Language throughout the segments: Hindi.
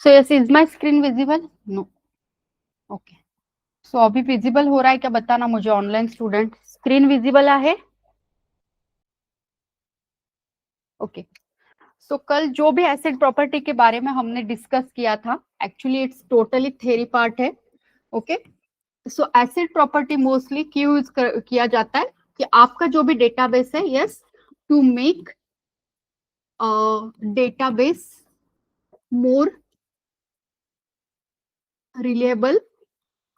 So yes, is my screen visible? No. Okay, so अभी विजिबल हो रहा है क्या बताना मुझे ऑनलाइन स्टूडेंट, स्क्रीन विजिबल है? ओके, सो कल जो भी एसिड प्रॉपर्टी के बारे में हमने डिस्कस किया था, actually it's totally theory part है। Okay, so acid property mostly क्यों यूज किया जाता है कि आपका जो भी डेटाबेस है, yes, to make database more reliable,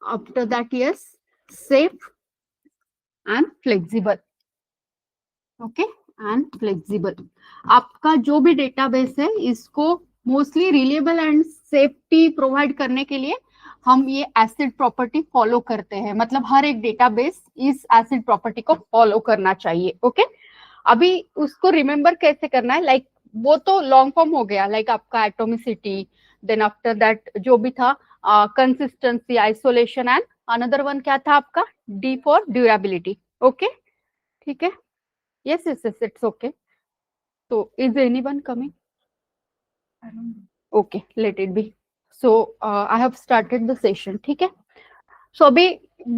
after that yes, safe and flexible. Okay, and flexible. आपका जो भी डेटाबेस है इसको mostly reliable and safety provide करने के लिए हम ये एसिड प्रॉपर्टी फॉलो करते हैं। मतलब हर एक डेटाबेस इस एसिड प्रॉपर्टी को फॉलो करना चाहिए। ओके, अभी उसको रिमेम्बर कैसे करना है, लाइक वो तो लॉन्ग फॉर्म हो गया, लाइक आपका एटोमिसिटी, देन आफ्टर दैट जो भी था consistency, isolation and another one क्या था आपका, डी फॉर ड्यूरेबिलिटी। ओके, ठीक है, yes yes yes, it's okay. So is anyone coming? Okay, let it be. So I have started the session. ठीक है, so अभी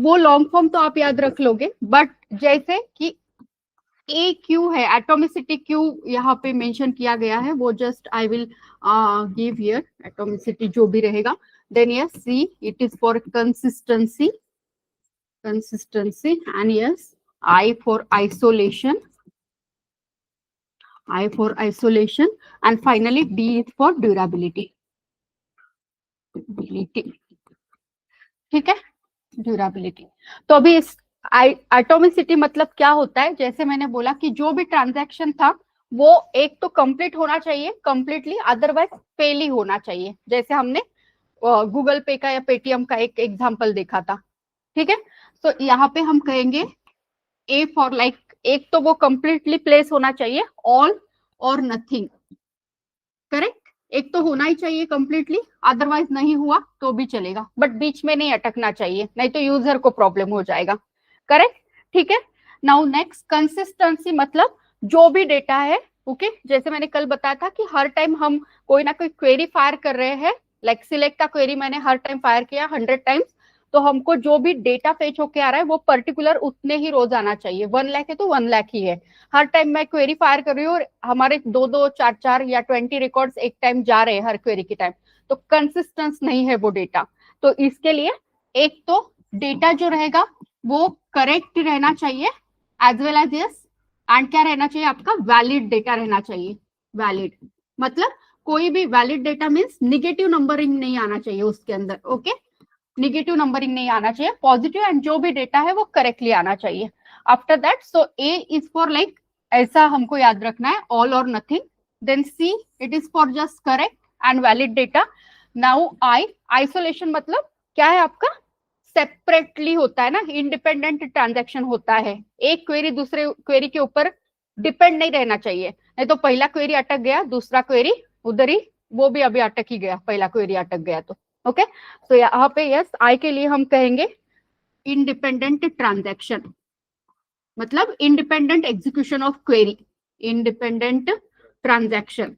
वो लॉन्ग फॉर्म तो आप याद रख लोगे, बट जैसे कि ए क्यू है, एटोमिसिटी क्यू यहाँ पे मेंशन किया गया है, वो just I will give here atomicity जो भी रहेगा। Then yes, C it is for consistency, consistency, and yes I for isolation, I for isolation, and finally D is for durability. ठीक है, ड्यूरेबिलिटी। तो अभी इस एटोमिसिटी मतलब क्या होता है, जैसे मैंने बोला कि जो भी ट्रांजैक्शन था वो एक तो कंप्लीट होना चाहिए कंप्लीटली, अदरवाइज फेल ही होना चाहिए। जैसे हमने गूगल पे का या पेटीएम का एक एग्जांपल देखा था। ठीक है, तो यहाँ पे हम कहेंगे ए फॉर लाइक, एक तो वो कंप्लीटली प्लेस होना चाहिए, ऑल और नथिंग, करेक्ट। एक तो होना ही चाहिए कंप्लीटली, अदरवाइज नहीं हुआ तो भी चलेगा, बट बीच में नहीं अटकना चाहिए, नहीं तो यूजर को प्रॉब्लम हो जाएगा। करेक्ट, ठीक है। नाउ नेक्स्ट, कंसिस्टेंसी मतलब जो भी डेटा है, ओके जैसे मैंने कल बताया था कि हर टाइम हम कोई ना कोई क्वेरी फायर कर रहे हैं, लाइक सिलेक्ट का क्वेरी मैंने हर टाइम फायर किया 100 टाइम्स, तो हमको जो भी डेटा फेच होके आ रहा है वो पर्टिकुलर उतने ही रोज आना चाहिए। 1 लाख है तो 1 लाख ही है। हर टाइम मैं क्वेरी फायर कर रही हूँ और हमारे 2-2, 4-4 या 20 रिकॉर्ड्स एक टाइम जा रहे हैं हर क्वेरी के टाइम, तो कंसिस्टेंस नहीं है वो डेटा। तो इसके लिए एक तो डेटा जो रहेगा वो करेक्ट रहना चाहिए, as well as yes, and क्या रहना चाहिए आपका, वैलिड डेटा रहना चाहिए। वैलिड मतलब कोई भी valid data means negative numbering नहीं आना चाहिए उसके अंदर। ओके, निगेटिव नंबरिंग नहीं आना चाहिए, पॉजिटिव, एंड जो भी डेटा है वो करेक्टली आना चाहिए। After that, so A is for like, ऐसा हमको याद रखना है, ऑल और nothing. Then C it is for just correct and valid data. Now I, isolation मतलब क्या है आपका, सेपरेटली होता है ना, इंडिपेंडेंट ट्रांजैक्शन होता है, एक क्वेरी दूसरे क्वेरी के ऊपर डिपेंड नहीं रहना चाहिए, नहीं तो पहला क्वेरी अटक गया, दूसरा क्वेरी उधर ही, वो भी अभी अटक ही गया, पहला क्वेरी अटक गया तो। ओके, तो यहाँ पे यस, आई के लिए हम कहेंगे इंडिपेंडेंट ट्रांजैक्शन, मतलब independent execution of query, independent transaction,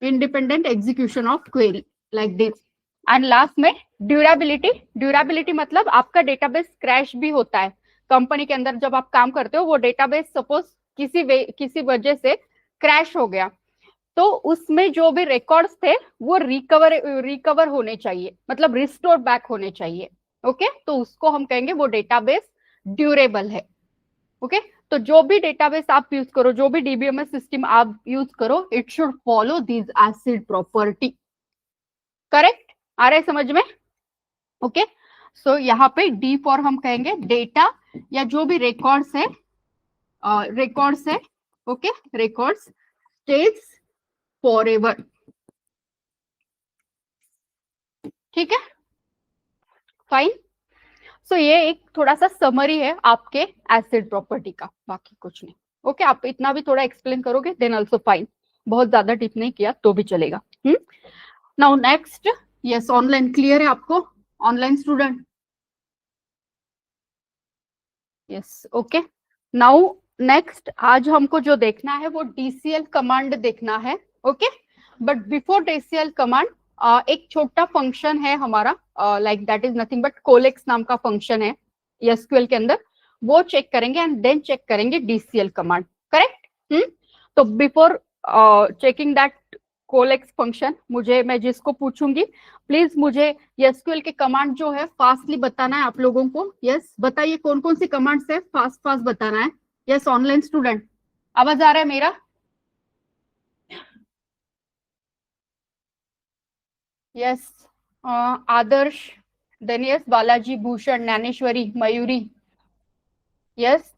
independent execution of query, like this. And last में ड्यूरेबिलिटी, ड्यूरेबिलिटी मतलब आपका डेटाबेस क्रैश भी होता है कंपनी के अंदर, जब आप काम करते हो वो डेटाबेस सपोज किसी वजह से क्रैश हो गया, तो उसमें जो भी रिकॉर्ड्स थे वो रिकवर होने चाहिए, मतलब रिस्टोर बैक होने चाहिए। ओके, तो उसको हम कहेंगे वो डेटाबेस ड्यूरेबल है। ओके, तो जो भी डेटाबेस आप यूज करो, जो भी डीबीएमएस सिस्टम आप यूज करो, it should follow this acid property. Correct, आ रहा है समझ में? ओके, सो यहाँ पे डी फॉर हम कहेंगे डेटा या जो भी रिकॉर्ड्स है, रिकॉर्ड्स है, ओके, रिकॉर्ड्स स्टेज फॉरएवर। ठीक है, फाइन। सो ये एक थोड़ा सा समरी है आपके एसिड प्रॉपर्टी का, बाकी कुछ नहीं। ओके, आप इतना भी थोड़ा एक्सप्लेन करोगे देन ऑल्सो फाइन, बहुत ज्यादा टिप नहीं किया तो भी चलेगा। Now next, yes online clear है आपको, online student? Yes, okay. Now next, आज हमको जो देखना है वो डीसीएल कमांड देखना है। Okay, but before DCL command एक छोटा फंक्शन है हमारा, like that is nothing but coalesce नाम का फंक्शन है SQL के अंदर, वो चेक करेंगे एंड देन चेक करेंगे DCL कमांड, करेक्ट। तो बिफोर चेकिंग दैट कोलेक्स फंक्शन, मैं जिसको पूछूंगी प्लीज मुझे SQL के कमांड जो है फास्टली बताना है आप लोगों को। यस, बताइए कौन कौन सी कमांड्स है, फास्ट फास्ट बताना है। यस, ऑनलाइन स्टूडेंट आवाज आ रहा है मेरा? Yes, Adarsh, then yes Balaji, Bhushan, Dnyaneshwari, Mayuri, yes,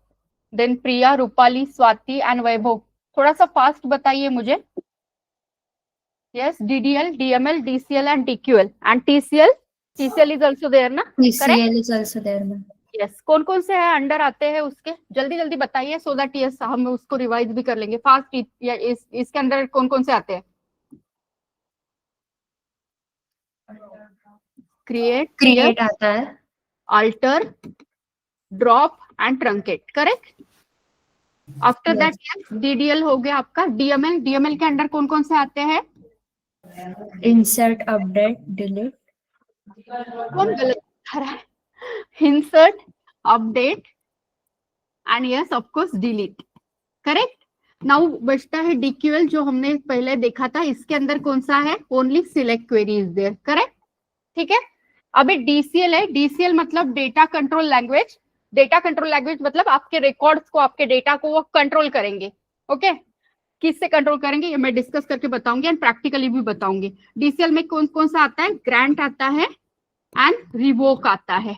then Priya, Rupali, Swati and Vaibhav. थोड़ा सा फास्ट बताइए मुझे। Yes, DDL, DML, DCL and DQL and TCL। TCL is also there ना? TCL is also there, ma'am. Yes, कौन कौन से है अंडर आते हैं उसके, जल्दी जल्दी बताइए सो दैट यस हम उसको रिवाइज भी कर लेंगे फास्ट। इसके अंदर कौन कौन से आते हैं? क्रिएट आता है, alter, drop and truncate, correct. After that DDL हो गया आपका। DML के अंडर कौन कौन से आते हैं? Insert, update, delete. कौन गलत बता रहा है? Insert, update and yes of course delete, correct. Now बचता है DQL जो हमने पहले देखा था, इसके अंदर कौन सा है? Only select query is there, correct, ठीक है। अभी DCL है, DCL मतलब data control language. Data control language मतलब आपके रिकॉर्ड्स को, आपके डेटा को वो कंट्रोल करेंगे, ओके। किससे कंट्रोल करेंगे ये मैं डिस्कस करके बताऊंगी एंड प्रैक्टिकली भी बताऊंगी। DCL में कौन कौन सा आता है? ग्रांट आता है एंड रिवोक आता है,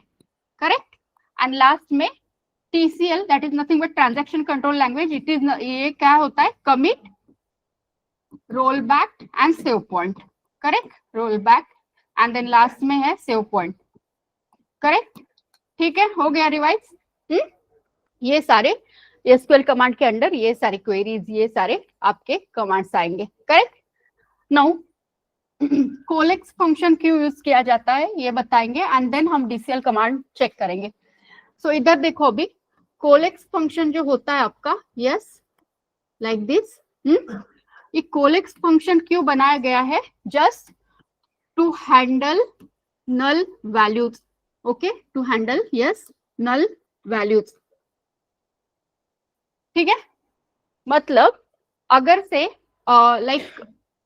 करेक्ट। एंड लास्ट में TCL that is nothing but transaction control language. It is, ये क्या होता है? Commit, roll back and save point, correct. Roll back and then last में है सेव पॉइंट, करेक्ट, ठीक है। हो गया रिवाइज। ये सारे SQL कमांड के अंडर ये सारे क्वेरीज, ये सारे आपके कमांड्स आएंगे, करेक्ट। नाउ कोलेक्स फंक्शन क्यों यूज किया जाता है ये बताएंगे एंड देन हम DCL कमांड चेक करेंगे। सो इधर देखो, अभी कोलेक्स फंक्शन जो होता है आपका, यस लाइक दिस, ये कोलेक्स फंक्शन क्यों बनाया गया है? Just to handle null values, okay, to handle yes null values, ठीक है। मतलब अगर से लाइक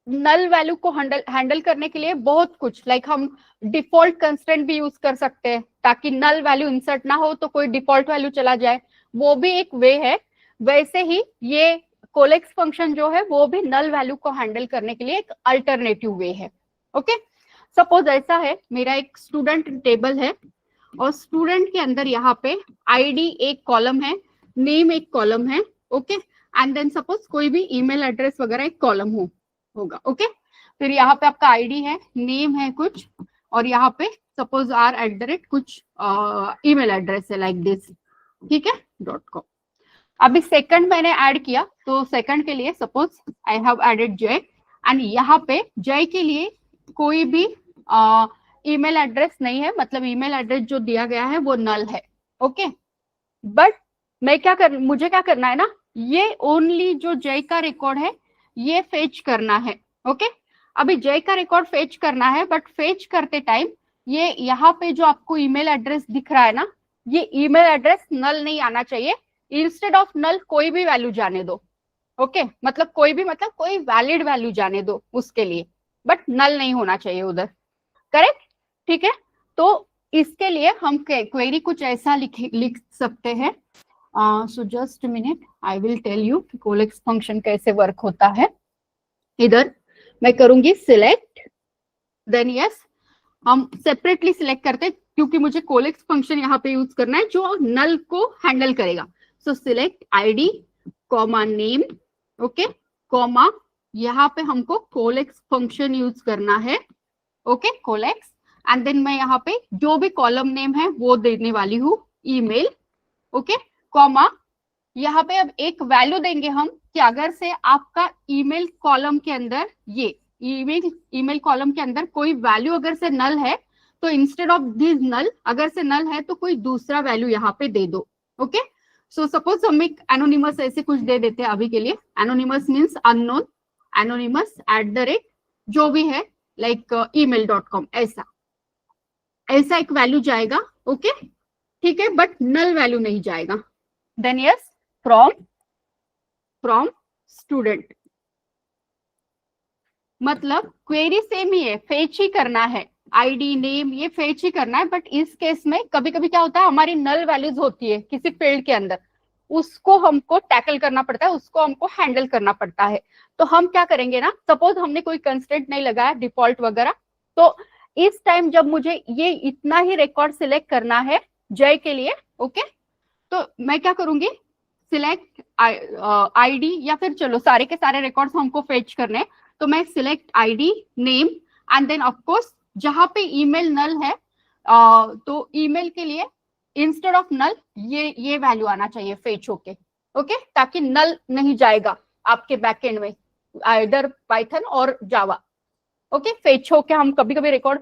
नल वैल्यू को हैंडल करने के लिए बहुत कुछ, लाइक हम डिफॉल्ट कंस्ट्रेंट भी यूज कर सकते हैं ताकि नल वैल्यू इंसर्ट ना हो तो कोई डिफॉल्ट वैल्यू चला जाए, वो भी एक वे है। वैसे ही ये कोलेक्स फंक्शन जो है वो भी नल वैल्यू को हैंडल करने के लिए एक अल्टरनेटिव वे है, ओके। सपोज ऐसा है, मेरा एक स्टूडेंट टेबल है और स्टूडेंट के अंदर यहाँ पे ID एक कॉलम है, नेम एक कॉलम है, ओके, एंड देन सपोज कोई भी ईमेल एड्रेस वगैरह एक कॉलम होगा, ओके। फिर यहाँ पे आपका ID है, नेम है कुछ, और यहाँ पे सपोज r@ कुछ ईमेल एड्रेस है लाइक दिस, ठीक है, .com। अभी सेकंड मैंने ऐड किया तो सेकंड के लिए सपोज आई हैव एडेड जय एंड यहाँ पे जय के लिए कोई भी ईमेल एड्रेस नहीं है, मतलब ईमेल एड्रेस जो दिया गया है वो नल है, ओके। बट मुझे क्या करना है ना, ये ओनली जो जय का रिकॉर्ड है ये फेच करना है, ओके। अभी जय का रिकॉर्ड फेच करना है, बट फेच करते टाइम ये यहाँ पे जो आपको ईमेल एड्रेस दिख रहा है ना, ये ईमेल एड्रेस नल नहीं आना चाहिए। इंस्टेड ऑफ नल कोई भी वैल्यू जाने दो, ओके, मतलब कोई वैलिड वैल्यू जाने दो उसके लिए, बट नल नहीं होना चाहिए उधर, करेक्ट, ठीक है। तो इसके लिए हम क्वेरी कुछ ऐसा लिख सकते हैं। So just minute, I will tell you coalesce function कैसे वर्क होता है। इधर मैं करूंगी सिलेक्ट, देन यस हम सेपरेटली सिलेक्ट करते हैं क्योंकि मुझे कोलेक्स फंक्शन यहाँ पे यूज करना है जो नल को हैंडल करेगा। सो select ID comma name, okay, comma यहाँ पे हमको कोलेक्स फंक्शन यूज करना है, ओके, कोलेक्स, एंड देन मैं यहाँ पे जो भी कॉलम नेम है वो देने वाली हूँ, ईमेल, ओके, कॉमा यहाँ पे अब एक वैल्यू देंगे हम कि अगर से आपका ईमेल कॉलम के अंदर ये ईमेल कॉलम के अंदर कोई वैल्यू अगर से नल है तो इंस्टेड ऑफ दिस नल, अगर से नल है तो कोई दूसरा वैल्यू यहाँ पे दे दो, ओके। सो सपोज हम एक एनोनिमस ऐसे कुछ दे देते हैं अभी के लिए, एनोनिमस मीन्स अननोन, anonymous जो भी है लाइक email.com, ऐसा एक वैल्यू जाएगा। ओके ठीक है, बट नल वैल्यू नहीं जाएगा। देन यस, फ्रॉम स्टूडेंट, मतलब क्वेरी सेम ही है, फेच ही करना है, आईडी नेम ये फेच ही करना है। बट इस केस में कभी कभी क्या होता है, हमारी नल वैल्यूज होती है किसी फील्ड के अंदर, उसको हमको टैकल करना पड़ता है, उसको हमको हैंडल करना पड़ता है। तो हम क्या करेंगे ना, सपोज हमने कोई कंस्ट्रेंट नहीं लगाया डिफॉल्ट वगैरह, तो इस टाइम जब मुझे ये इतना ही रिकॉर्ड सिलेक्ट करना है जय के लिए, ओके, तो मैं क्या करूंगी, सिलेक्ट आईडी, या फिर चलो सारे के सारे रिकॉर्ड्स हमको फेच करने हैं, तो मैं select ID name and then of course जहां पे ईमेल नल है, तो ईमेल के लिए इंस्टेड ऑफ नल ये वैल्यू आना चाहिए फेच होके, ओके, ताकि नल नहीं जाएगा आपके बैकएंड में, आइदर पाइथन और जावा। ओके, फेच होके हम कभी कभी रिकॉर्ड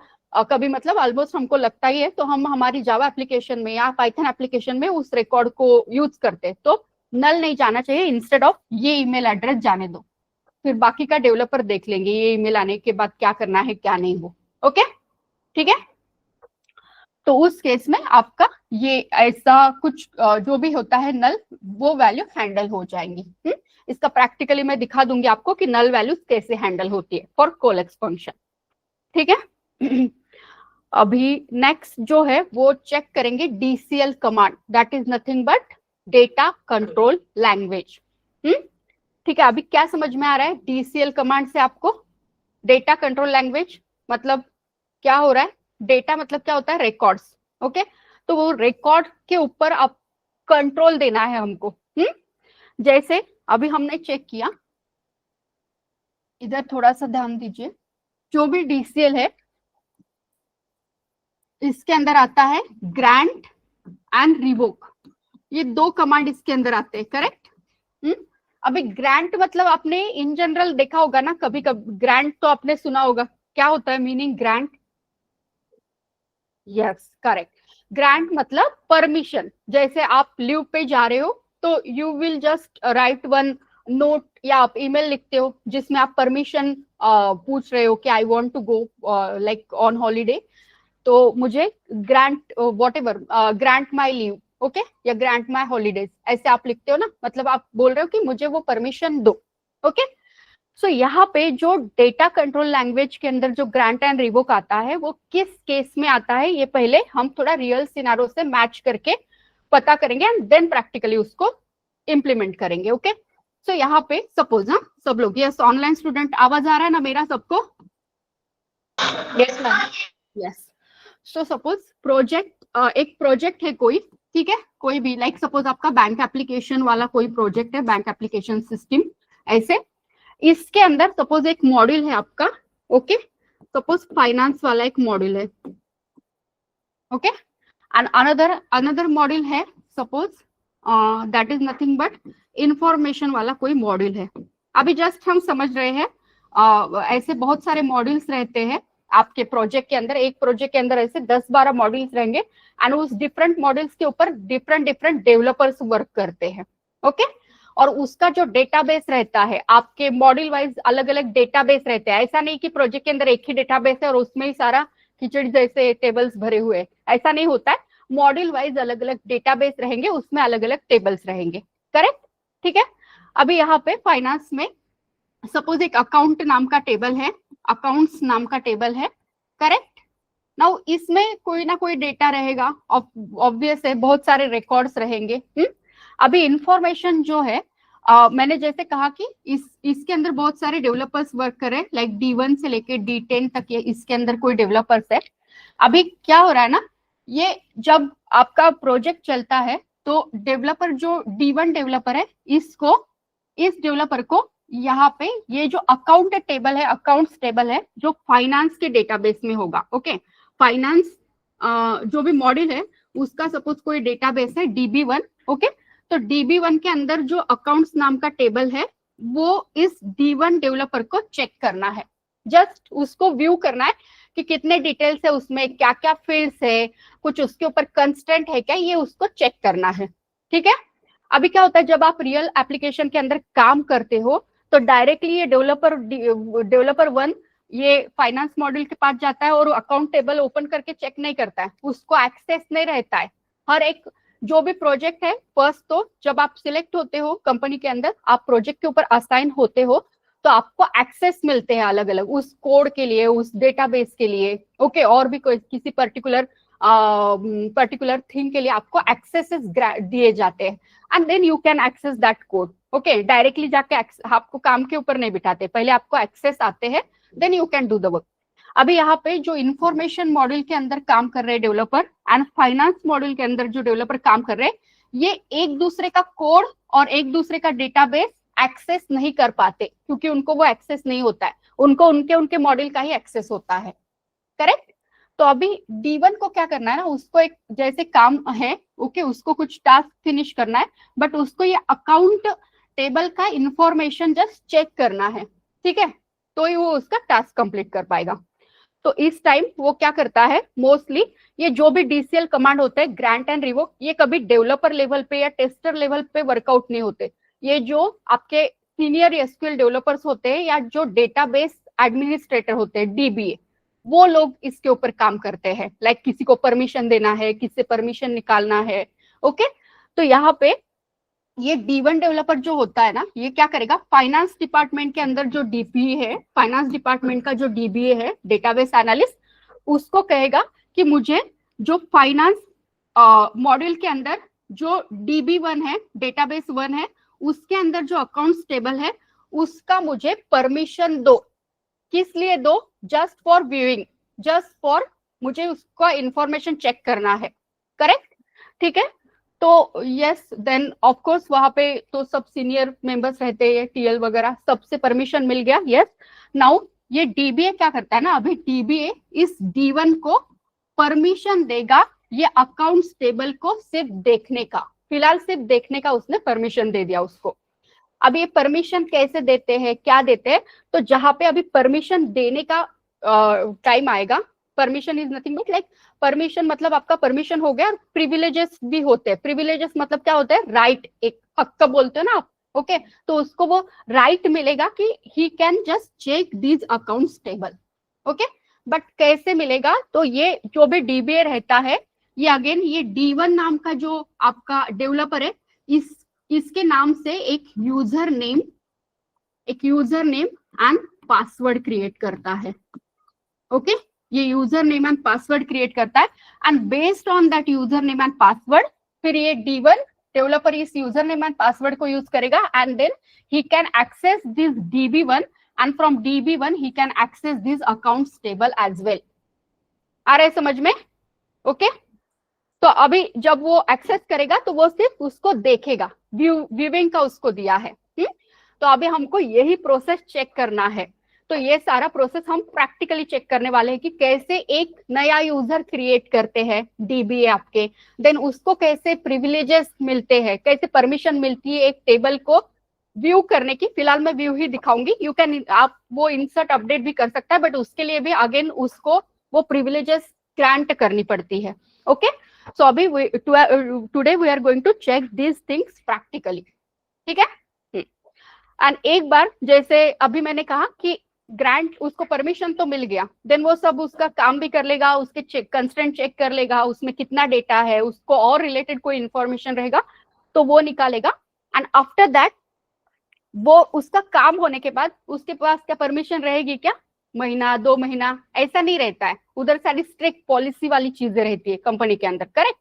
कभी मतलब ऑलमोस्ट हमको लगता ही है, तो हम हमारी जावा एप्लीकेशन में या पाइथन एप्लीकेशन में उस रिकॉर्ड को यूज करते हैं, तो नल नहीं जाना चाहिए, इंस्टेड ऑफ ये ईमेल एड्रेस जाने दो, फिर बाकी का डेवलपर देख लेंगे ये ईमेल आने के बाद क्या करना है क्या नहीं हो। ओके ठीक है, तो उस केस में आपका ये ऐसा कुछ जो भी होता है नल, वो वैल्यू हैंडल हो जाएंगी। इसका प्रैक्टिकली मैं दिखा दूंगी आपको कि नल वैल्यूज कैसे हैंडल होती है फॉर कोलेक्स फंक्शन। ठीक है अभी नेक्स्ट जो है वो चेक करेंगे DCL command, that is nothing but data control language. ठीक है, अभी क्या समझ में आ रहा है डीसीएल कमांड से आपको? डेटा कंट्रोल लैंग्वेज मतलब क्या हो रहा है, डेटा मतलब क्या होता है, रिकॉर्ड्स। ओके, तो वो रिकॉर्ड के ऊपर आप कंट्रोल देना है हमको। जैसे अभी हमने चेक किया, इधर थोड़ा सा ध्यान दीजिए, जो भी डीसीएल है इसके अंदर आता है ग्रांट एंड रिवोक, ये दो कमांड इसके अंदर आते हैं, करेक्ट। अभी ग्रांट मतलब आपने इन जनरल देखा होगा ना, कभी कभी ग्रांट तो आपने सुना होगा, क्या होता है meaning grant? Yes correct, grant मतलब परमिशन। जैसे आप लीव पे जा रहे हो तो you will just right one note या आप ईमेल लिखते हो जिसमें आप परमिशन पूछ रहे हो कि I want to go like on holiday, तो मुझे grant whatever grant my leave, okay, या ग्रांट माई हॉलीडेज, ऐसे आप लिखते हो ना, मतलब आप बोल रहे हो कि मुझे वो परमिशन दो। ओके, सो यहाँ पे जो डेटा कंट्रोल लैंग्वेज के अंदर जो ग्रांट एंड रिवोक आता है वो किस केस में आता है, ये पहले हम थोड़ा रियल सिनारो से मैच करके पता करेंगे एंड देन प्रैक्टिकली उसको इम्प्लीमेंट करेंगे। ओके, सो यहाँ पे सपोज सब लोग, यस ऑनलाइन स्टूडेंट, आवाज आ रहा है ना मेरा सबको? Yes ma'am. Yes, so suppose project, एक प्रोजेक्ट है कोई, ठीक है, कोई भी, लाइक सपोज आपका बैंक एप्लीकेशन वाला कोई प्रोजेक्ट है, बैंक एप्लीकेशन सिस्टम, ऐसे इसके अंदर सपोज एक मॉड्यूल है आपका, ओके, सपोज फाइनेंस वाला एक मॉड्यूल है, ओके, एंड अनदर मॉड्यूल है suppose that is nothing but information वाला कोई मॉड्यूल है। अभी जस्ट हम समझ रहे हैं ऐसे बहुत सारे मॉड्यूल्स रहते हैं आपके प्रोजेक्ट के अंदर, एक प्रोजेक्ट के अंदर ऐसे 10-12 मॉड्यूल्स रहेंगे एंड उस डिफरेंट मॉड्यूल्स के ऊपर डिफरेंट डेवलपर्स वर्क करते हैं। ओके, और उसका जो डेटाबेस रहता है, आपके मॉड्यूल वाइज अलग अलग डेटाबेस रहते हैं, ऐसा नहीं कि प्रोजेक्ट के अंदर एक ही डेटाबेस है और उसमें ही सारा खिचड़ी जैसे टेबल्स भरे हुए हैं, ऐसा नहीं होता है, मॉड्यूल वाइज अलग अलग डेटाबेस रहेंगे, उसमें अलग अलग टेबल्स रहेंगे, करेक्ट। ठीक है, अभी यहाँ पे फाइनेंस में सपोज एक अकाउंट नाम का टेबल है, अकाउंट्स नाम का टेबल है, करेक्ट। नाउ इसमें कोई ना कोई डेटा रहेगा, ऑब्वियस है, बहुत सारे रिकॉर्ड्स रहेंगे। अभी इंफॉर्मेशन जो है मैंने जैसे कहा कि इसके अंदर बहुत सारे डेवलपर्स वर्क कर रहे हैं, लाइक D1 से लेके D10 तक ये इसके अंदर कोई डेवलपर्स है। अभी क्या हो रहा है ना, ये जब आपका प्रोजेक्ट चलता है तो डेवलपर जो D1 डेवलपर है, इस डेवलपर को यहाँ पे ये जो अकाउंट टेबल है, अकाउंट्स टेबल है जो फाइनेंस के डेटाबेस में होगा, ओके, फाइनेंस जो भी मॉड्यूल है उसका सपोज कोई डेटाबेस है DB1, ओके, तो DB1 के अंदर जो अकाउंट्स नाम का टेबल है वो इस D1 डेवलपर को चेक करना है, जस्ट उसको व्यू करना है कि कितने डिटेल्स है उसमें, क्या क्या फील्ड्स है, कुछ उसके ऊपर कंस्टेंट है क्या, ये उसको चेक करना है। ठीक है, अभी क्या होता है जब आप रियल एप्लीकेशन के अंदर काम करते हो तो डायरेक्टली ये डेवलपर 1 ये फाइनेंस मॉड्यूल के पास जाता है और अकाउंट टेबल ओपन करके चेक नहीं करता है, उसको एक्सेस नहीं रहता है। हर एक जो भी प्रोजेक्ट है, फर्स्ट तो जब आप सिलेक्ट होते हो कंपनी के अंदर, आप प्रोजेक्ट के ऊपर असाइन होते हो, तो आपको एक्सेस मिलते हैं अलग अलग उस कोड के लिए, उस डेटाबेस के लिए, ओके, और भी कोई किसी पर्टिकुलर थिंग के लिए आपको एक्सेसेस दिए जाते हैं, and then you can access that code. Okay, directly जाके आपको काम के ऊपर नहीं बिठाते, पहले आपको एक्सेस आते हैं, then you can do the work. अभी यहाँ पे जो इंफॉर्मेशन मॉड्यूल के अंदर काम कर रहे हैं डेवलपर एंड फाइनेंस मॉड्यूल के अंदर जो डेवलपर काम कर रहे हैं, ये एक दूसरे का कोड और एक दूसरे का डेटाबेस एक्सेस नहीं कर पाते, क्योंकि उनको वो एक्सेस नहीं होता है, उनको उनके मॉड्यूल का ही एक्सेस होता है। करेक्ट? तो अभी D1 को क्या करना है ना, उसको एक जैसे काम है, ओके, उसको कुछ टास्क फिनिश करना है, बट उसको ये अकाउंट टेबल का इंफॉर्मेशन जस्ट चेक करना है, ठीक है, तो ही वो उसका टास्क कंप्लीट कर पाएगा। तो इस टाइम वो क्या करता है, मोस्टली ये जो भी DCL कमांड होता है, ग्रांट एंड रिवोक, ये कभी डेवलपर लेवल पे या टेस्टर लेवल पे वर्कआउट नहीं होते। ये जो आपके सीनियर SQL डेवलपर्स होते हैं या जो डेटाबेस एडमिनिस्ट्रेटर होते हैं, DBA, वो लोग इसके ऊपर काम करते हैं। लाइक किसी को परमिशन देना है, किसी से परमिशन निकालना है, ओके। तो यहाँ पे ये D1 डेवलपर जो होता है ना, ये क्या करेगा, फाइनेंस डिपार्टमेंट के अंदर जो DBA है, फाइनेंस डिपार्टमेंट का जो DBA है, डेटाबेस एनालिस्ट, उसको कहेगा कि मुझे जो फाइनेंस मॉड्यूल के अंदर जो DB1 है, डेटाबेस 1 है, उसके अंदर जो अकाउंट्स टेबल है, उसका मुझे परमिशन दो। किस लिए दो? Just for viewing, just for मुझे उसका इंफॉर्मेशन चेक करना है। करेक्ट? ठीक है। तो यस, देन ऑफ कोर्स वहां पे तो सब सीनियर मेंबर्स रहते हैं, TL वगैरह, सबसे परमिशन मिल गया। यस, नाउ ये DBA क्या करता है ना, अभी DBA इस D1 को परमिशन देगा ये अकाउंट्स टेबल को सिर्फ देखने का, फिलहाल सिर्फ देखने का उसने परमिशन दे दिया उसको। अब ये परमिशन कैसे देते हैं, क्या देते हैं, तो जहां पे अभी परमिशन देने का टाइम आएगा, permission is nothing but like, permission मतलब आपका परमिशन हो गया, प्रिविलेजेस भी होते हैं। प्रिविलेजेस मतलब क्या होता है, राइट, एक हक का बोलते हो ना आप, ओके, तो उसको वो राइट मिलेगा कि he can just check these accounts table, okay. But कैसे मिलेगा, तो ये जो भी DBA रहता है, ये अगेन ये D1 नाम का जो आपका डेवलपर है, इसके नाम से एक user name and password create करता है, ओके। ये user name and password create करता है, and based on that user name and password, फिर ये D1 डेवलपर इस यूजर नेम एंड पासवर्ड को यूज करेगा, and then he can access this DB1, and from DB1 he can access this accounts table as well. आ रहा है समझ में? ओके। तो अभी जब वो एक्सेस करेगा तो वो सिर्फ उसको देखेगा, व्यूइंग का उसको दिया है। तो अभी हमको यही प्रोसेस चेक करना है। तो ये सारा प्रोसेस हम प्रैक्टिकली चेक करने वाले हैं कि कैसे एक नया यूजर क्रिएट करते हैं DBA आपके, देन उसको कैसे प्रिविलेजेस मिलते हैं, कैसे परमिशन मिलती है एक टेबल को व्यू करने की। फिलहाल मैं व्यू ही दिखाऊंगी, यू कैन, आप वो इंसर्ट अपडेट भी कर सकता है, बट उसके लिए भी अगेन उसको वो प्रिविलेजेस ग्रांट करनी पड़ती है, ओके। सो अभी today we are going to check these things practically, ठीक है। एंड एक बार जैसे अभी मैंने कहा कि ग्रांट, उसको परमिशन तो मिल गया, देन वो सब उसका काम भी कर लेगा, उसके कंस्ट्रेंट चेक कर लेगा, उसमें कितना डेटा है, उसको और रिलेटेड कोई इंफॉर्मेशन रहेगा तो वो निकालेगा, एंड आफ्टर दैट वो उसका काम होने के बाद उसके पास क्या परमिशन रहेगी, क्या महीना 2 महीना, ऐसा नहीं रहता है, उधर सारी स्ट्रिक्ट पॉलिसी वाली चीजें रहती है कंपनी के अंदर। करेक्ट?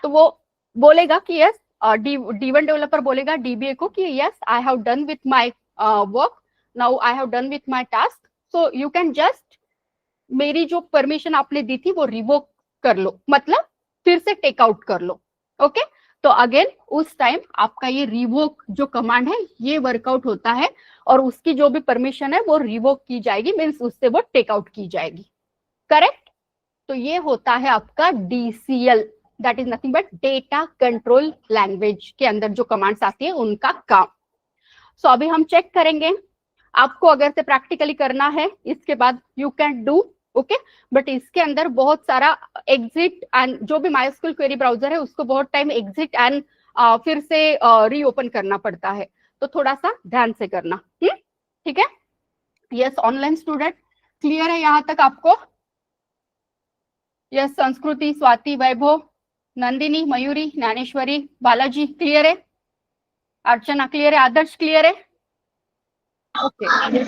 तो वो बोलेगा कि यस, D1 डेवलपर बोलेगा DBA को कि yes, I have done with my work, now I have done with my task, so you can just, मेरी जो परमिशन आपने दी थी वो रिवोक कर लो, मतलब फिर से टेक आउट कर लो, ओके। तो अगेन उस टाइम आपका ये रिवोक जो कमांड है ये वर्कआउट होता है, और उसकी जो भी परमिशन है वो रिवोक की जाएगी, मीन्स उससे वो टेक आउट की जाएगी। करेक्ट? तो ये होता है आपका DCL, that is nothing but data control language के अंदर जो कमांड्स आती है उनका काम। सो अभी हम चेक करेंगे, आपको अगर से प्रैक्टिकली करना है इसके बाद you can do, okay. But इसके अंदर बहुत सारा एग्जिट एंड, जो भी MySQL क्वेरी ब्राउजर है उसको बहुत टाइम एग्जिट एंड फिर से रीओपन करना पड़ता है, तो थोड़ा सा ध्यान से करना। ठीक है, यस ऑनलाइन स्टूडेंट क्लियर है यहाँ तक आपको? यस संस्कृति, स्वाति, वैभव, नंदिनी, मयूरी, ज्ञानेश्वरी, बालाजी क्लियर है? अर्चना क्लियर है? आदर्श क्लियर है? Okay,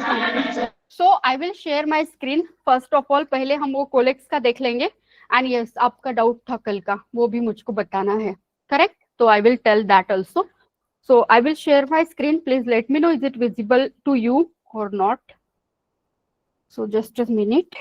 so I will share my screen. First of all पहले हम वो कोलेक्स का देख लेंगे। एंड यस आपका डाउट था कल का, वो भी मुझको बताना है, करेक्ट? तो I will tell that also. So I will share my screen. Please let me know is it visible to you or not. So just a minute.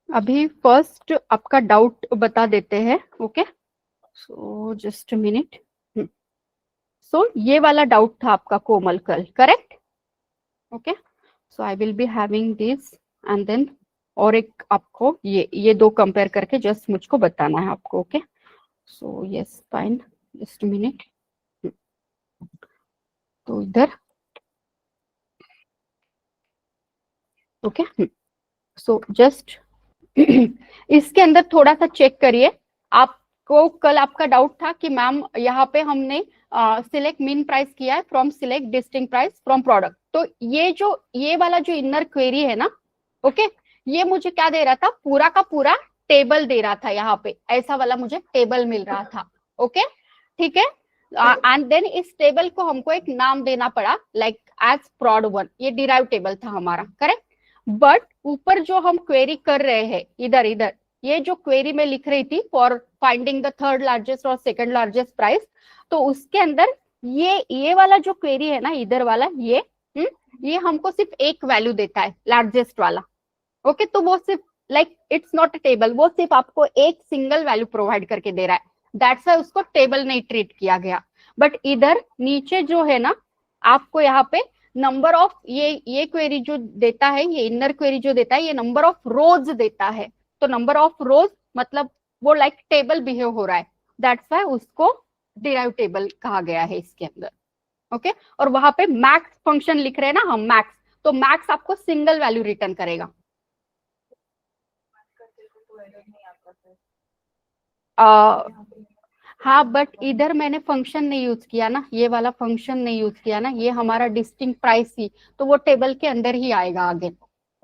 अभी फर्स्ट आपका डाउट बता देते हैं, okay? So just a minute. So ये वाला डाउट था आपका कोमल कल, correct? Okay, so I will be having this and then और एक आपको ये दो कंपेयर करके जस्ट मुझको बताना है आपको, okay? So yes fine, just a minute. तो इधर ओके, सो जस्ट इसके अंदर थोड़ा सा चेक करिए। आपको कल आपका डाउट था कि मैम यहाँ पे हमने सिलेक्ट मीन प्राइस किया है from select distinct price from product. तो ये वाला जो इनर क्वेरी है ना, ओके, ये मुझे क्या दे रहा था? पूरा का पूरा टेबल दे रहा था, यहाँ पे ऐसा वाला मुझे टेबल मिल रहा था, ओके? ठीक है, एंड देन इस टेबल को हमको एक नाम देना पड़ा, लाइक एज प्रॉड 1, ये डिराइव टेबल था हमारा, करेक्ट? बट ऊपर जो हम क्वेरी कर रहे हैं, इधर ये जो क्वेरी में लिख रही थी for finding the third largest और सेकंड लार्जेस्ट प्राइस, तो उसके अंदर ये वाला जो क्वेरी है ना, इधर वाला ये हमको सिर्फ एक वैल्यू देता है, लार्जेस्ट वाला, ओके? तो वो सिर्फ like it's not a table, वो सिर्फ आपको एक सिंगल वैल्यू प्रोवाइड करके दे रहा है, दैट्स व्हाई उसको टेबल नहीं ट्रीट किया गया। बट इधर नीचे जो है ना, आपको यहाँ पे नंबर ऑफ ये क्वेरी जो देता है, ये इनर क्वेरी जो देता है, ये नंबर ऑफ रोज देता है। तो नंबर ऑफ रोज मतलब वो लाइक टेबल बिहेव हो रहा है, दैट्स व्हाई उसको डिराइव टेबल कहा गया है इसके अंदर, ओके? और वहां पे मैक्स फंक्शन लिख रहे हैं ना हम, मैक्स, तो मैक्स आपको सिंगल वैल्यू रिटर्न करेगा। हाँ, बट इधर मैंने फंक्शन नहीं यूज किया ना, ये वाला फंक्शन नहीं यूज किया ना, ये हमारा डिस्टिंक्ट प्राइस ही, तो वो टेबल के अंदर ही आएगा आगे,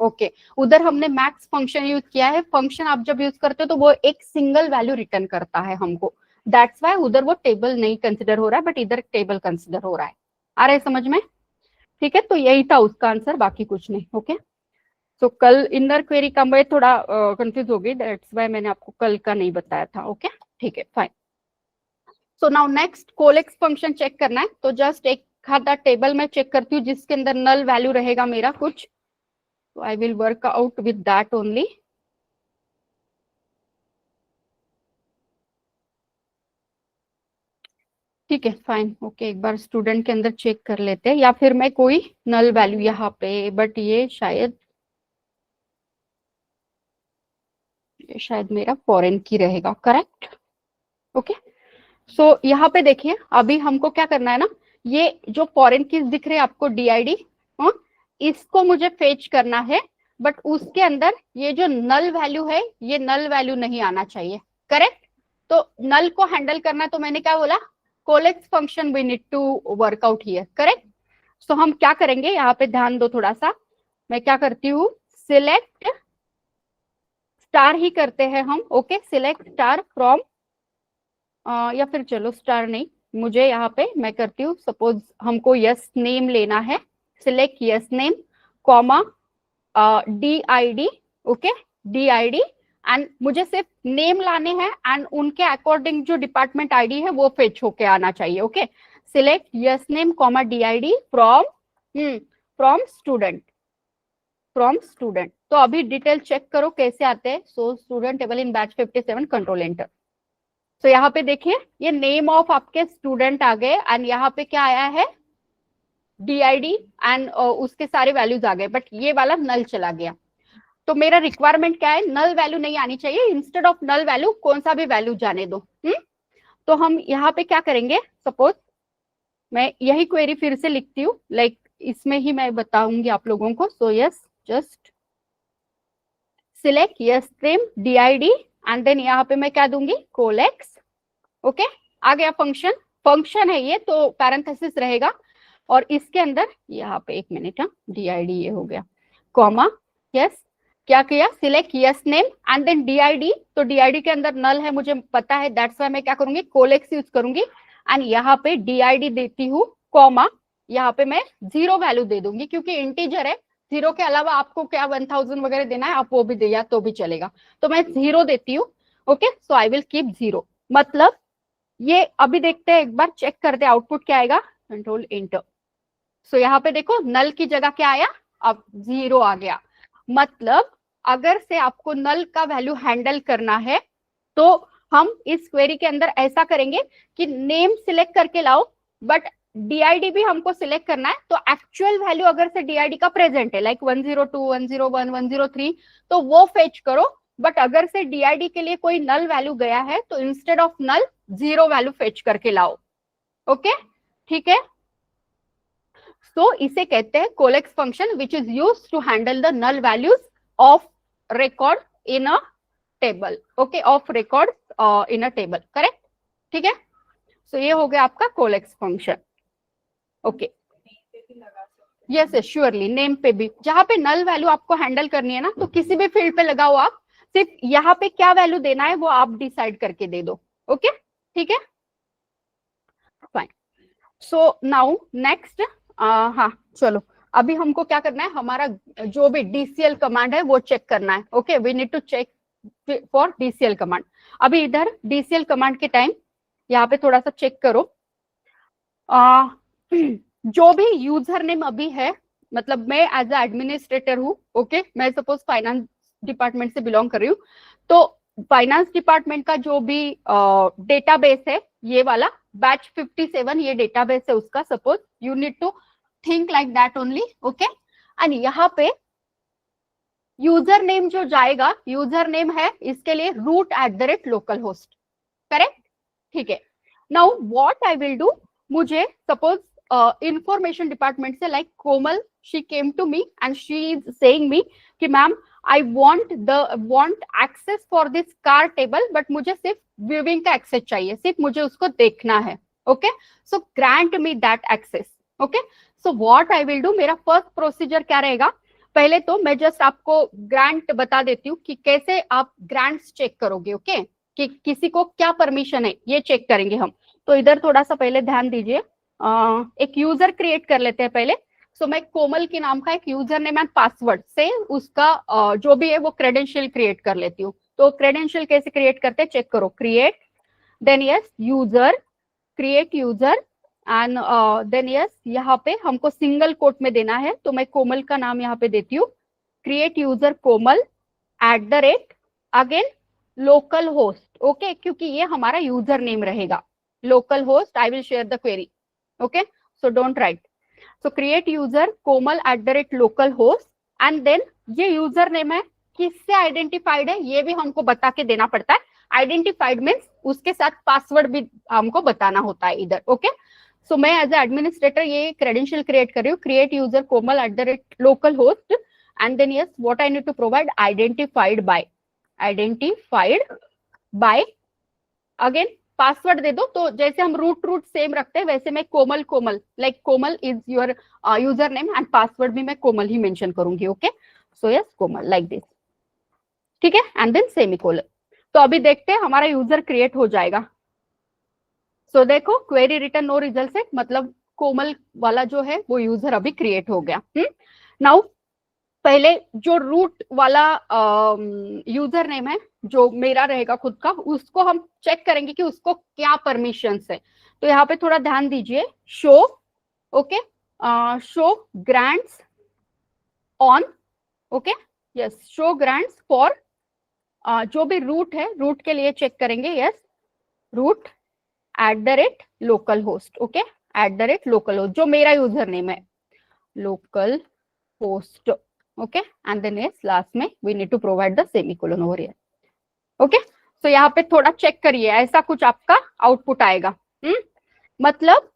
ओके? उधर हमने मैक्स फंक्शन यूज किया है। फंक्शन आप जब यूज करते हो तो वो एक सिंगल वैल्यू रिटर्न करता है हमको, दैट्स व्हाई उधर वो टेबल नहीं कंसिडर हो रहा है, बट इधर टेबल कंसिडर हो रहा है। आ रहा है समझ में? ठीक है, तो यही था उसका आंसर, बाकी कुछ नहीं, ओके? सो कल इनर क्वेरी का मैं थोड़ा कंफ्यूज हो गई, दैट्स व्हाई मैंने आपको कल का नहीं बताया था, ओके? ठीक है, fine. So now next coalesce function check करना है, तो जस्ट एक खाता टेबल में चेक करती हूँ जिसके अंदर नल वैल्यू रहेगा मेरा कुछ, तो I will work out with that only. ठीक है, फाइन, ओके, एक बार स्टूडेंट के अंदर चेक कर लेते हैं, या फिर मैं कोई नल वैल्यू यहाँ पे, बट ये शायद मेरा फॉरेन की रहेगा, करेक्ट? ओके, सो यहाँ पे देखिए, अभी हमको क्या करना है ना, ये जो फॉरेन कीज दिख रहे हैं आपको DID, इसको मुझे फेच करना है, बट उसके अंदर ये जो नल वैल्यू है, ये नल वैल्यू नहीं आना चाहिए, करेक्ट? तो नल को हैंडल करना, तो मैंने क्या बोला, coalesce function we need to work out here, correct? So हम क्या करेंगे, यहाँ पे ध्यान दो थोड़ा सा, मैं क्या करती हूँ, सिलेक्ट स्टार ही करते हैं हम, ओके? सिलेक्ट स्टार फ्रॉम, या फिर चलो स्टार नहीं, मुझे यहाँ पे मैं करती हूँ, सपोज हमको यस नेम लेना है, select yes name comma DID, okay? DID, and मुझे सिर्फ नेम लाने हैं, एंड उनके अकॉर्डिंग जो डिपार्टमेंट ID है वो फेच होके आना चाहिए, okay? Select yes name comma DID from student. तो अभी डिटेल चेक करो कैसे आते हैं। सो स्टूडेंट टेबल इन बैच 57 कंट्रोल एंटर। तो यहाँ पे देखिए, ये नेम ऑफ आपके स्टूडेंट आ गए, एंड यहाँ पे क्या आया है, DID, एंड उसके सारे वैल्यूज आ गए, बट ये वाला नल चला गया। तो मेरा रिक्वायरमेंट क्या है, नल वैल्यू नहीं आनी चाहिए, इंस्टेड ऑफ नल वैल्यू कौन सा भी वैल्यू जाने दो। तो हम यहाँ पे क्या करेंगे, सपोज मैं यही क्वेरी फिर से लिखती हूँ, लाइक इसमें ही मैं बताऊंगी आप लोगों को. So yes, just select yes stream DID and then यहाँ पे मैं क्या दूंगी, कोलेक्स. ओके, आ गया फंक्शन. फंक्शन है ये तो पैरेंथेसिस रहेगा और इसके अंदर यहाँ पे एक मिनट, DID ये हो गया, कॉमा. यस, क्या किया, select yes name and then DID. तो DID के अंदर नल है मुझे पता है, दैट्स व्हाई मैं क्या करूंगी, कोलेक्स यूज करूंगी एंड यहाँ पे DID देती हूँ, कॉमा. यहाँ पे मैं 0 वैल्यू दे दूंगी क्योंकि इंटीजर है. 0 के अलावा आपको क्या 1000 वगैरह देना है, आप वो भी दिया तो भी चलेगा. तो मैं 0 देती हूँ. Okay, so I will keep 0. मतलब ये अभी देखते हैं, एक बार चेक करते हैं आउटपुट क्या आएगा. Control inter. सो यहाँ पे देखो नल की जगह क्या आया, अब 0 आ गया. मतलब अगर से आपको नल का वैल्यू हैंडल करना है तो हम इस क्वेरी के अंदर ऐसा करेंगे कि नेम सिलेक्ट करके लाओ, बट DID भी हमको सिलेक्ट करना है. तो एक्चुअल वैल्यू अगर से DID का प्रेजेंट है, लाइक 102, 101, 103, तो वो फेच करो. बट अगर से DID के लिए कोई नल वैल्यू गया है तो instead of null 0 value fetch करके लाओ. ओके, ठीक है. सो इसे कहते हैं coalesce function which is used to handle the null values of record in a table. Okay, of record in a table, correct. ठीक है, सो ये हो गया आपका coalesce function. Okay, yes yes, surely name पे भी, जहां पे नल वैल्यू आपको हैंडल करनी है ना, तो किसी भी फील्ड पे लगाओ आप, सिर्फ यहाँ पे क्या वैल्यू देना है वो आप डिसाइड करके दे दो. ओके, ठीक है, फाइन. सो नाउ नेक्स्ट, हाँ चलो, अभी हमको क्या करना है, हमारा जो भी DCL कमांड है वो चेक करना है. Okay, we need to check for DCL command. अभी इधर DCL कमांड के टाइम यहाँ पे थोड़ा सा चेक करो. जो भी यूजर नेम अभी है, मतलब मैं एज ए एडमिनिस्ट्रेटर हूँ. ओके, मैं सपोज फाइनेंस डिपार्टमेंट से बिलोंग कर रही हूँ, तो फाइनेंस डिपार्टमेंट का जो भी डेटाबेस है, ये वाला बैच 57 ये डेटाबेस है उसका. Suppose you need to think like that only. Okay, and यहाँ पे यूजर नेम जो जाएगा, यूजर नेम है इसके लिए root@localhost, करेक्ट. ठीक है, now what I will do, मुझे सपोज इंफॉर्मेशन डिपार्टमेंट से like Komal, she came to me and she is saying me कि ma'am I want access for this car table, but मुझे सिर्फ व्यूइंग का एक्सेस चाहिए, सिर्फ मुझे उसको देखना है. Okay, so grant me that access. Okay, so what I will do, मेरा फर्स्ट प्रोसीजर क्या रहेगा, पहले तो मैं जस्ट आपको ग्रांट बता देती हूँ कि कैसे आप ग्रांट्स चेक करोगे. ओके, कि किसी को क्या परमिशन है ये चेक करेंगे हम. तो इधर थोड़ा सा पहले ध्यान दीजिए, एक यूजर क्रिएट कर लेते हैं पहले. सो मैं कोमल के नाम का एक यूजर नेम एंड पासवर्ड से उसका जो भी है वो क्रेडेंशियल क्रिएट कर लेती हूँ. तो क्रेडेंशियल कैसे क्रिएट करते हैं, चेक करो. Create, then yes user, create user and then yes यहाँ पे हमको सिंगल कोट में देना है, तो मैं कोमल का नाम यहाँ पे देती हूँ. Create user Komal @ again local host. Okay, क्योंकि ये हमारा यूजर नेम रहेगा. Localhost, I will share the query. Okay, so don't write. So create user Komal @ local host and then ये यूजर नेम है, किससे आइडेंटिफाइड है ये भी हमको बता के देना पड़ता है. आइडेंटिफाइड मीन्स उसके साथ पासवर्ड भी हमको बताना होता है इधर. ओके, सो मैं एज ए एडमिनिस्ट्रेटर ये क्रेडेंशियल क्रिएट कर रही हूँ. Create user Komal @ local host and then yes what I need to provide, identified by again password दे दो. तो जैसे हम रूट सेम रखते हैं वैसे मैं Komal like Komal is your user name and password भी मैं कोमल ही मेंशन करूंगी. Okay, so yes Komal like this. ठीक है, एंड देन सेमीकोलन. तो अभी देखते हैं हमारा यूजर क्रिएट हो जाएगा. सो देखो क्वेरी रिटर्न नो रिजल्ट से, मतलब कोमल वाला जो है वो यूजर अभी क्रिएट हो गया. नाउ पहले जो रूट वाला यूजर नेम है जो मेरा रहेगा खुद का, उसको हम चेक करेंगे कि उसको क्या परमिशंस है. तो यहाँ पे थोड़ा ध्यान दीजिए, show. Okay, show grants on. Okay, yes, show grants for जो भी रूट है, रूट के लिए चेक करेंगे. Yes, root @local host. Okay, @local host जो मेरा यूजर नेम है, local host. Okay, and then yes last में we need to provide the semicolon over here. Okay, so यहाँ पे थोड़ा चेक करिए, ऐसा कुछ आपका आउटपुट आएगा. मतलब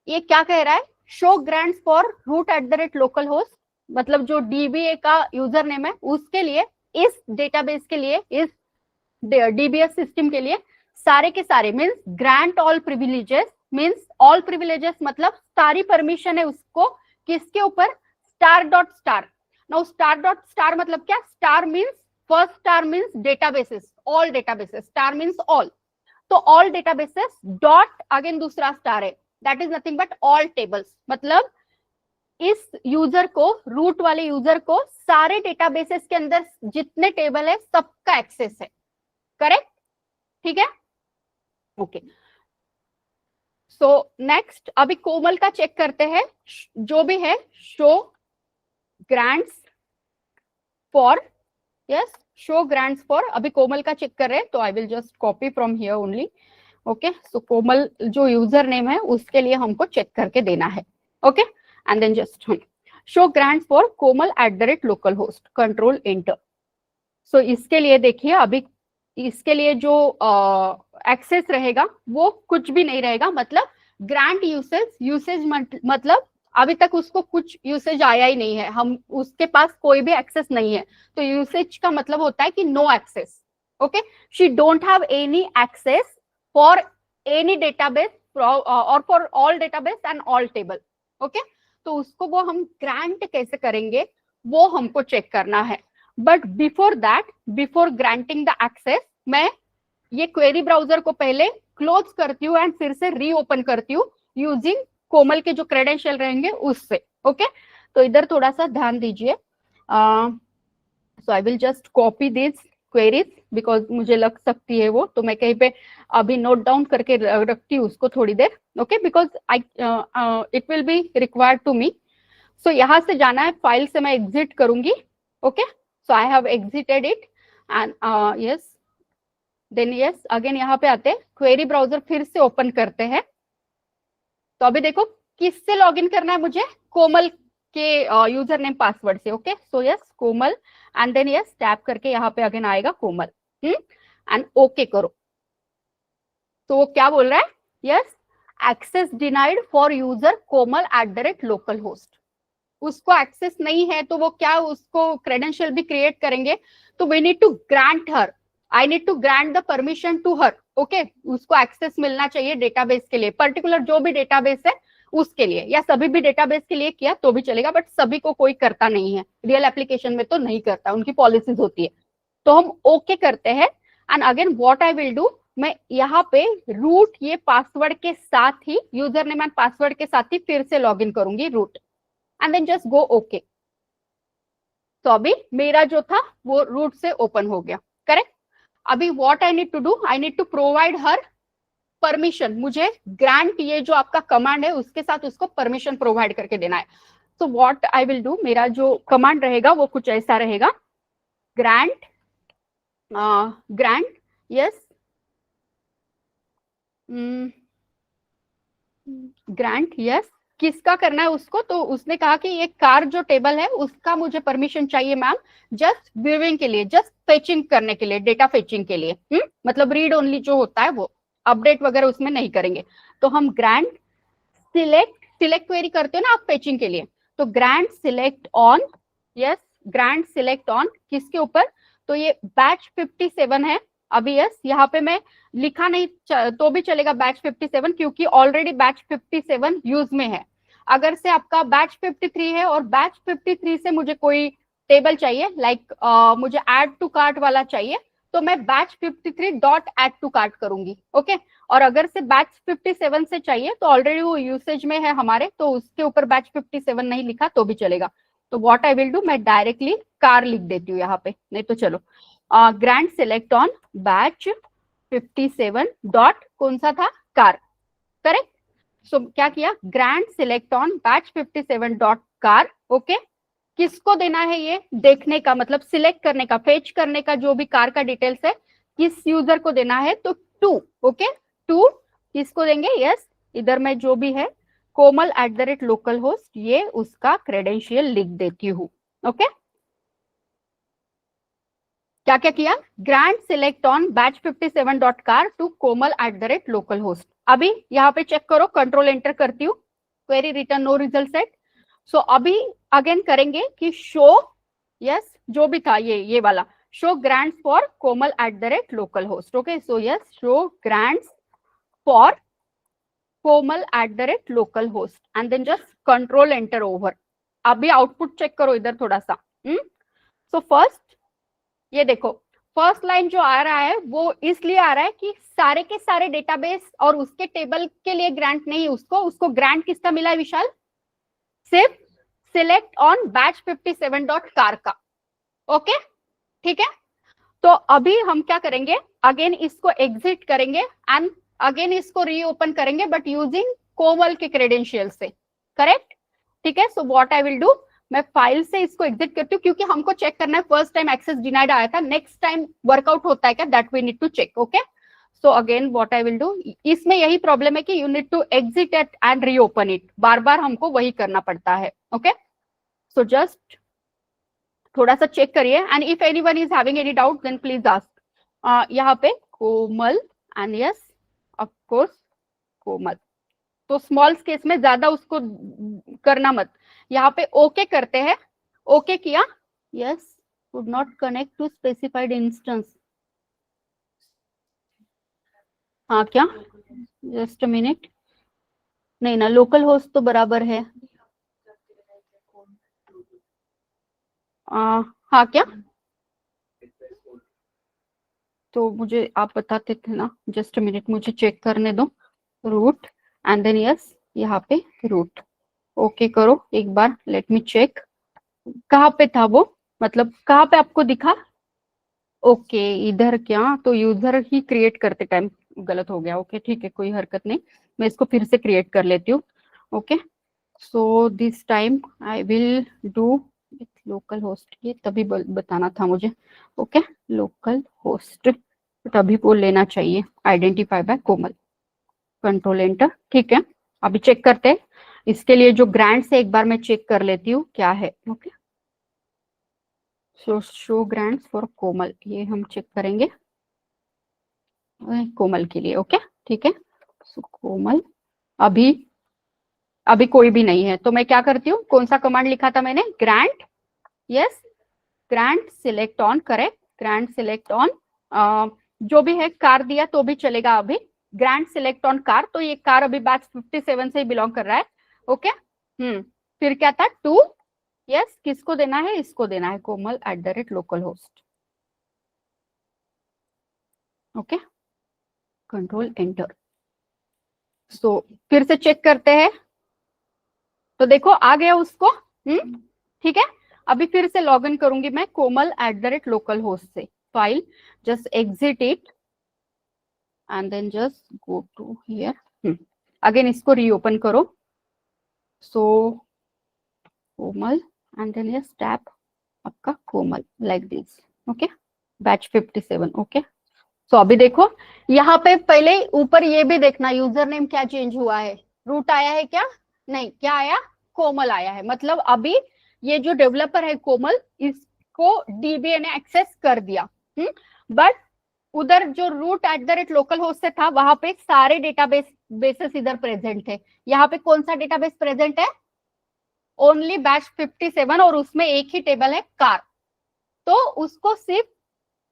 ये क्या कह रहा है, show grants for root at the rate local host, मतलब जो डीबीए का यूजर नेम है उसके लिए, इस डेटाबेस के लिए, इस डीबीएस सिस्टम के लिए सारे के सारे means grant all privileges, means all privileges मतलब सारी परमिशन है उसको किसके ऊपर, star dot star. Now star dot star मतलब क्या, star means first star means databases, all databases, star means all, तो ऑल डेटाबेसेस डॉट अगेन दूसरा स्टार है, that is nothing but all tables, मतलब इस यूजर को, रूट वाले यूजर को सारे डेटाबेसेस के अंदर जितने टेबल है सबका एक्सेस है, करेक्ट, ठीक है, ओके। सो नेक्स्ट अभी कोमल का चेक करते हैं, जो भी है show grants for, yes show grants for, अभी कोमल का चेक कर रहे हैं तो I will just copy from here only, okay. So Komal जो यूजर नेम है उसके लिए हमको चेक करके देना है, okay, and then just show grants for Komal at the rate local host, control enter. So इसके लिए देखिए अभी इसके लिए जो एक्सेस रहेगा वो कुछ भी नहीं रहेगा, मतलब ग्रांट यूसेज, यूसेज मतलब अभी तक उसको कुछ यूसेज आया ही नहीं है, हम उसके पास कोई भी एक्सेस नहीं है, तो यूसेज का मतलब होता है कि no access, okay. She don't have any access for any database और for all database and all table, okay. तो उसको वो हम ग्रांट कैसे करेंगे वो हमको चेक करना है, but before that, before granting the access, मैं ये क्वेरी ब्राउजर को पहले क्लोज करती हूँ एंड फिर से रीओपन करती हूँ यूजिंग कोमल के जो क्रेडेंशियल रहेंगे उससे, ओके। तो इधर थोड़ा सा ध्यान दीजिए, so I will just copy this queries because मुझे लग सकती है वो, तो मैं कहीं पे अभी नोट डाउन करके रखती हूँ उसको थोड़ी देर, okay, because I it will be required to me. So यहाँ से जाना है, फाइल से मैं एग्जिट करूंगी, okay. So I have exited it and yes, then yes again यहाँ पे आते हैं, क्वेरी ब्राउजर फिर से ओपन करते हैं। तो अभी देखो किससे लॉगिन करना है मुझे, कोमल के यूजर नेम पासवर्ड से, okay. So yes Komal and then yes tap करके यहाँ पे अगेन आएगा कोमल, एंड ओके करो। तो वो क्या बोल रहा है, yes access denied for user Komal at the rate local host, उसको एक्सेस नहीं है तो वो क्या उसको क्रेडेंशियल भी क्रिएट करेंगे, तो we need to grant her, I need to grant the permission to her, okay. उसको एक्सेस मिलना चाहिए डेटाबेस के लिए, पर्टिकुलर जो भी डेटाबेस है उसके लिए, या सभी भी डेटाबेस के लिए किया तो भी चलेगा, बट सभी को कोई करता नहीं है, रियल एप्लीकेशन में तो नहीं करता, उनकी पॉलिसीज होती है। तो हम ओके करते हैं and again what I will do, मैं यहाँ पे रूट ये पासवर्ड के साथ ही, यूजर नेम एंड पासवर्ड के साथ ही फिर से लॉग इन करूंगी root, and then just go okay. तो अभी मेरा जो था वो रूट से ओपन हो गया, करेक्ट। अभी what I need to do, I need to provide her permission, मुझे ग्रांट ये जो आपका कमांड है उसके साथ उसको परमिशन प्रोवाइड करके देना है। तो व्हाट आई विल डू, मेरा जो कमांड रहेगा वो कुछ ऐसा रहेगा, grant grant yes grant yes, किसका करना है उसको, तो उसने कहा कि ये कार जो टेबल है उसका मुझे परमिशन चाहिए मैम, जस्ट व्यूइंग के लिए, जस्ट फेचिंग करने के लिए, डेटा फेचिंग के लिए, मतलब रीड ओनली जो होता है वो, अपडेट वगैरह उसमें नहीं करेंगे। तो हम ग्रांट सिलेक्ट क्वेरी करते हो ना आप फेचिंग के लिए, तो grant select on, yes grant select on किसके ऊपर, तो ये बैच 57 है अभी, यस यहाँ पे मैं लिखा नहीं तो भी चलेगा बैच 57, क्योंकि ऑलरेडी बैच 57 यूज में है। अगर से आपका बैच 53 है और बैच 53 से मुझे कोई टेबल चाहिए, लाइक मुझे ऐड टू कार्ट वाला चाहिए, तो मैं batch 53 dot add to cart करूंगी, ओके। और अगर से बैच 57 से चाहिए तो ऑलरेडी वो यूसेज में है हमारे, तो उसके ऊपर बैच 57 नहीं लिखा तो भी चलेगा। तो व्हाट आई विल डू, मैं डायरेक्टली कार लिख देती हूँ यहाँ पे, नहीं तो चलो grant select on batch 57 dot कौन सा था, कार, करेक्ट। सो क्या किया, grant select on batch 57 dot car, okay. किसको देना है ये देखने का, मतलब सिलेक्ट करने का, फेच करने का, जो भी कार का डिटेल्स है किस यूजर को देना है, तो टू, ओके टू किसको देंगे, यस इधर में जो भी है Komal at the rate local host, ये उसका क्रेडेंशियल लिख देती हूँ, ओके। क्या क्या किया, grant select on batch 57 dot car to Komal at the rate local host. अभी यहाँ पे चेक करो, कंट्रोल एंटर करती हूँ, query return no result set. So अभी अगेन करेंगे कि शो यस जो भी था ये वाला show grants for Komal at the rate local host. Okay, so yes show grants for Komal at the rate local host and then just control enter over. अभी आउटपुट चेक करो इधर थोड़ा सा। सो फर्स्ट ये देखो, फर्स्ट लाइन जो आ रहा है वो इसलिए आ रहा है कि सारे के सारे डेटाबेस और उसके टेबल के लिए ग्रांट नहीं, उसको ग्रांट किसका मिला है विशाल? सिर्फ सिलेक्ट ऑन बैच 57.car का। ओके ठीक है, तो अभी हम क्या करेंगे, अगेन इसको एग्जिट करेंगे एंड अगेन इसको रीओपन करेंगे बट यूजिंग कोमल के क्रेडेंशियल से। करेक्ट, ठीक है। सो व्हाट आई विल डू, मैं फाइल से इसको एग्जिट करती हूँ क्योंकि हमको चेक करना है फर्स्ट टाइम एक्सेस डिनाइड आया था, नेक्स्ट टाइम वर्कआउट होता है क्या, that we need to check. Okay, so again what I will do, इसमें यही प्रॉब्लम है कि you need to exit it and reopen it, बार बार हमको वही करना पड़ता है। ओके, सो जस्ट थोड़ा सा चेक करिए and if anyone is having any doubt then please ask. यहाँ पे Komal and yes of course Komal, तो स्मॉल केस में ज्यादा उसको करना मत। यहाँ पे ओके करते हैं, ओके किया, yes would not connect to specified instance. हाँ क्या, जस्ट अ मिनट, नहीं ना लोकल होस्ट तो बराबर है। हाँ क्या, तो मुझे आप बताते थे ना, जस्ट अ मिनट मुझे चेक करने दो। रूट एंड देन यस यहाँ पे रूट, ओके करो एक बार, लेट मी चेक कहाँ पे था वो, मतलब कहाँ पे आपको दिखा। ओके इधर क्या, तो यूजर ही क्रिएट करते टाइम गलत हो गया। ओके ठीक है, कोई हरकत नहीं, मैं इसको फिर से क्रिएट कर लेती हूँ। Okay, so this time I will do with local host, ये तभी बताना था मुझे। ओके लोकल होस्ट, तभी वो लेना चाहिए आइडेंटिफाई बाय कोमल, कंट्रोल एंटर। ठीक है, अभी चेक करते हैं, इसके लिए जो ग्रांट से एक बार मैं चेक कर लेती हूँ क्या है। Okay, so show grants for Komal, ये हम चेक करेंगे कोमल के लिए। ओके ठीक है, सो कोमल अभी कोई भी नहीं है, तो मैं क्या करती हूँ, कौन सा कमांड लिखा था मैंने, grant, yes grant select on, correct, grant select on, जो भी है कार दिया तो भी चलेगा। अभी ग्रांट सिलेक्ट ऑन कार, तो ये कार अभी बैच 57 से ही बिलोंग कर रहा है। ओके फिर क्या था, टू, यस किसको देना है, इसको देना है Komal at the rate local host. Okay, control enter. So फिर से चेक करते हैं, तो देखो आ गया उसको। ठीक है, अभी फिर से लॉग इन करूंगी मैं Komal at the rate local host से, file just exit it and then just go to here, again इसको रीओपन करो। So Komal and then yes tap आपका Komal like this. Okay, batch 57। Okay, so अभी देखो यहाँ पे पहले ऊपर ये भी देखना यूजर नेम क्या चेंज हुआ है, रूट आया है क्या, नहीं, क्या आया, कोमल आया है। मतलब अभी ये जो डेवलपर है कोमल, इसको डीबीए ने एक्सेस कर दिया। बट उधर जो root at the rate local host से था, वहां पे सारे बेसेस इधर प्रेजेंट थे। यहाँ पे कौन सा डेटाबेस प्रेजेंट है, ओनली बैच 57, और उसमें एक ही टेबल है कार, तो उसको सिर्फ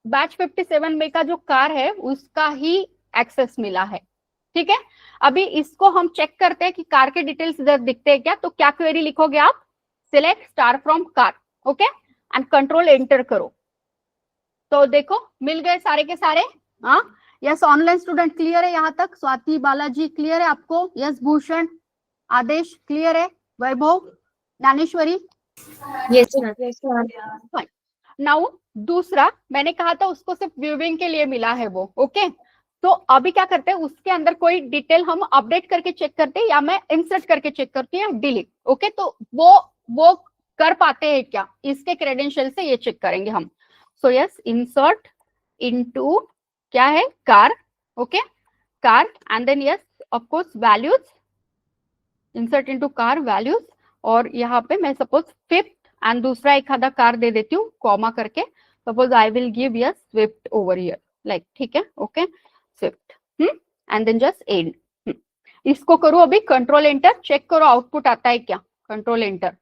बैच 57 में का जो कार है उसका ही एक्सेस मिला है। ठीक है, अभी इसको हम चेक करते हैं कि कार के डिटेल्स इधर दिखते हैं क्या, तो क्या क्वेरी लिखोगे आप, select star from car, okay and control enter करो, तो देखो मिल गए सारे के सारे। हाँ यस, ऑनलाइन स्टूडेंट क्लियर है यहाँ तक, स्वाति बालाजी क्लियर है आपको, यस भूषण आदेश क्लियर है, Vaibhav Dnyaneshwari, Yes, ma'am. Yes, ma'am. Now दूसरा मैंने कहा था उसको सिर्फ व्यूइंग के लिए मिला है वो। ओके, तो अभी क्या करते हैं, उसके अंदर कोई डिटेल हम अपडेट करके चेक करते हैं या मैं इंसर्ट करके चेक करती हूँ या डिलीट। ओके, तो वो कर पाते हैं क्या, इसके क्रेडेंशियल से ये चेक करेंगे हम। सो यस इंसर्ट इनटू क्या है, car, okay car and then yes of course values, insert into car values, और यहाँ पे मैं सपोज फिफ्थ एंड दूसरा एक आधा कार दे देती हूँ कॉमा करके, suppose I will give yes swift over here, like ठीक है, okay swift and then just end. इसको करो अभी कंट्रोल एंटर, चेक करो आउटपुट आता है क्या, कंट्रोल एंटर,